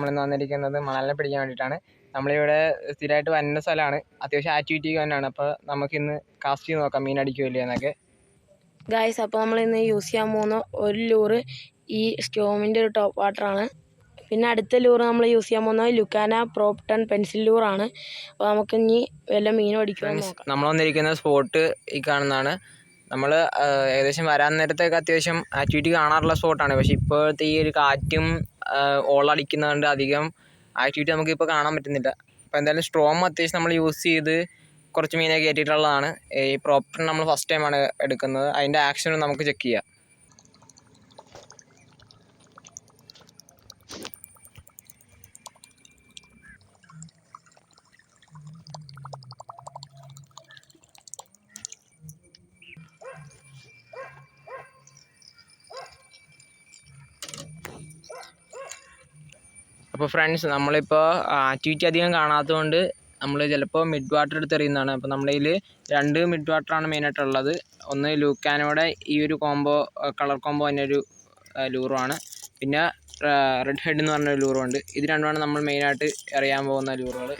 നമ്മളിന്ന് വന്നിരിക്കുന്നത് മണലിനെ പിടിക്കാൻ വേണ്ടിയിട്ടാണ്. നമ്മളിവിടെ സ്ഥിരമായിട്ട് വരുന്ന സ്ഥലമാണ്, അത്യാവശ്യം ആക്ടിവിറ്റി തന്നെയാണ്. അപ്പോൾ നമുക്കിന്ന് കാസ്റ്റ് ചെയ്ത് നോക്കാം മീൻ അടിക്കുമല്ലോ എന്നൊക്കെ. ഗായ്സ്, അപ്പോൾ നമ്മളിന്ന് യൂസ് ചെയ്യാൻ പോകുന്ന ഒരു ലൂറ് ഈ സ്റ്റോമിൻ്റെ ഒരു ടോപ്പ് വാട്ടറാണ്. പിന്നെ അടുത്ത ലൂറ് നമ്മൾ യൂസ് ചെയ്യാൻ പോകുന്നത് ലുക്കാന പ്രോപ്ടൺ പെൻസിൽ ലൂറാണ്. അപ്പോൾ നമുക്ക് ഇനി വല്ല മീനും അടിക്കുമെന്ന് നോക്കാം. നമ്മൾ വന്നിരിക്കുന്ന സ്പോട്ട് ഈ കാണുന്നതാണ്. നമ്മൾ ഏകദേശം വരാൻ നേരത്തൊക്കെ അത്യാവശ്യം ആക്ടിവിറ്റി കാണാറുള്ള സ്പോട്ടാണ്. പക്ഷേ ഇപ്പോഴത്തെ ഈ ഒരു കാറ്റും ഓളടിക്കുന്നതുകൊണ്ട് അധികം ആക്ടിവിറ്റി നമുക്കിപ്പോൾ കാണാൻ പറ്റുന്നില്ല. അപ്പോൾ എന്തായാലും സ്ട്രോം അത്യാവശ്യം നമ്മൾ യൂസ് ചെയ്ത് കുറച്ച് മീനെ കയറ്റിയിട്ടുള്ളതാണ്. ഈ പ്രോപ്ടൺ നമ്മൾ ഫസ്റ്റ് ടൈമാണ് എടുക്കുന്നത്. അതിൻ്റെ ആക്ഷനും നമുക്ക് ചെക്ക് ചെയ്യാം. അപ്പോൾ ഫ്രണ്ട്സ്, നമ്മളിപ്പോൾ ആക്ടിവിറ്റി അധികം കാണാത്തതുകൊണ്ട് നമ്മൾ ചിലപ്പോൾ മിഡ് വാട്ടർ എടുത്ത് എറിയുന്നതാണ്. അപ്പോൾ നമ്മുടെ കയ്യിൽ 2 മിഡ് വാട്ടറാണ് മെയിനായിട്ടുള്ളത്. ഒന്ന് ലൂക്കാനോടെ ഈ ഒരു കോംബോ, കളർ കോംബോ തന്നെ ഒരു ലൂറുമാണ്. പിന്നെ റെഡ് ഹെഡ് എന്ന് പറഞ്ഞൊരു ലൂറുണ്ട്. ഇത് രണ്ടുമാണ് നമ്മൾ മെയിനായിട്ട് എറിയാൻ പോകുന്ന ലൂറുകൾ.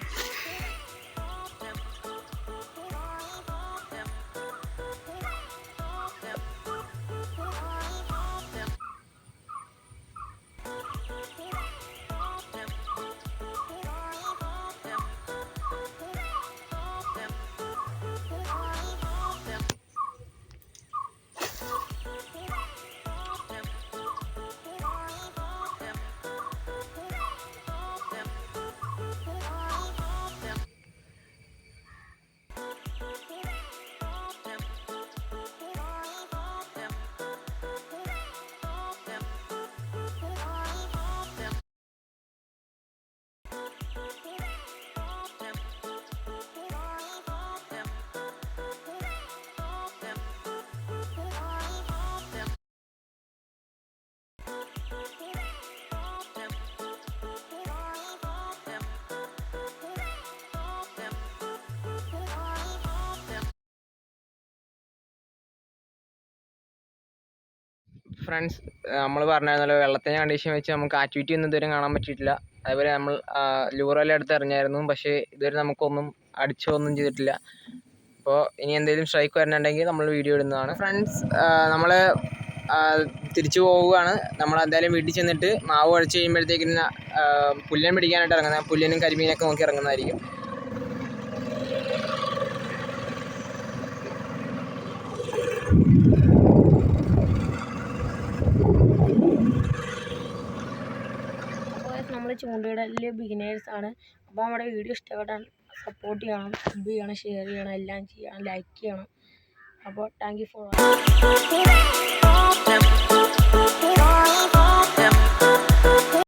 ഫ്രണ്ട്സ്, നമ്മൾ പറഞ്ഞായിരുന്നല്ലോ വെള്ളത്തിൻ്റെ കണ്ടീഷൻ വെച്ച് നമുക്ക് ആക്ടിവിറ്റി ഒന്നും ഇതുവരെ കാണാൻ പറ്റിയിട്ടില്ല. അതുപോലെ നമ്മൾ ലൂറെല്ലാം എടുത്ത് എറിഞ്ഞായിരുന്നു, പക്ഷേ ഇതുവരെ നമുക്കൊന്നും അടിച്ചൊന്നും ചെയ്തിട്ടില്ല. അപ്പോൾ ഇനി എന്തെങ്കിലും സ്ട്രൈക്ക് വരുന്നുണ്ടെങ്കിൽ നമ്മൾ വീഡിയോ ഇടുന്നതാണ്. ഫ്രണ്ട്സ്, നമ്മൾ തിരിച്ചു പോവുകയാണ്. നമ്മൾ എന്തായാലും വീട്ടിൽ ചെന്നിട്ട് മാവ് കഴിച്ച് കഴിയുമ്പോഴത്തേക്കും പുല്ലൻ പിടിക്കാനായിട്ട് ഇറങ്ങുന്നത്. പുല്ലനും കരിമീനൊക്കെ നോക്കി ഇറങ്ങുന്നതായിരിക്കും. നമ്മൾ ചൂണ്ടയിടലിൽ ബിഗിനേഴ്സാണ്. അപ്പോൾ നമ്മുടെ വീഡിയോ ഇഷ്ടപ്പെട്ടാൽ സപ്പോർട്ട് ചെയ്യണം, സബ് ചെയ്യണം, ഷെയർ ചെയ്യണം, എല്ലാം ചെയ്യണം, ലൈക്ക് ചെയ്യണം. അപ്പോൾ താങ്ക് യു ഫോർ വാച്ചിങ്.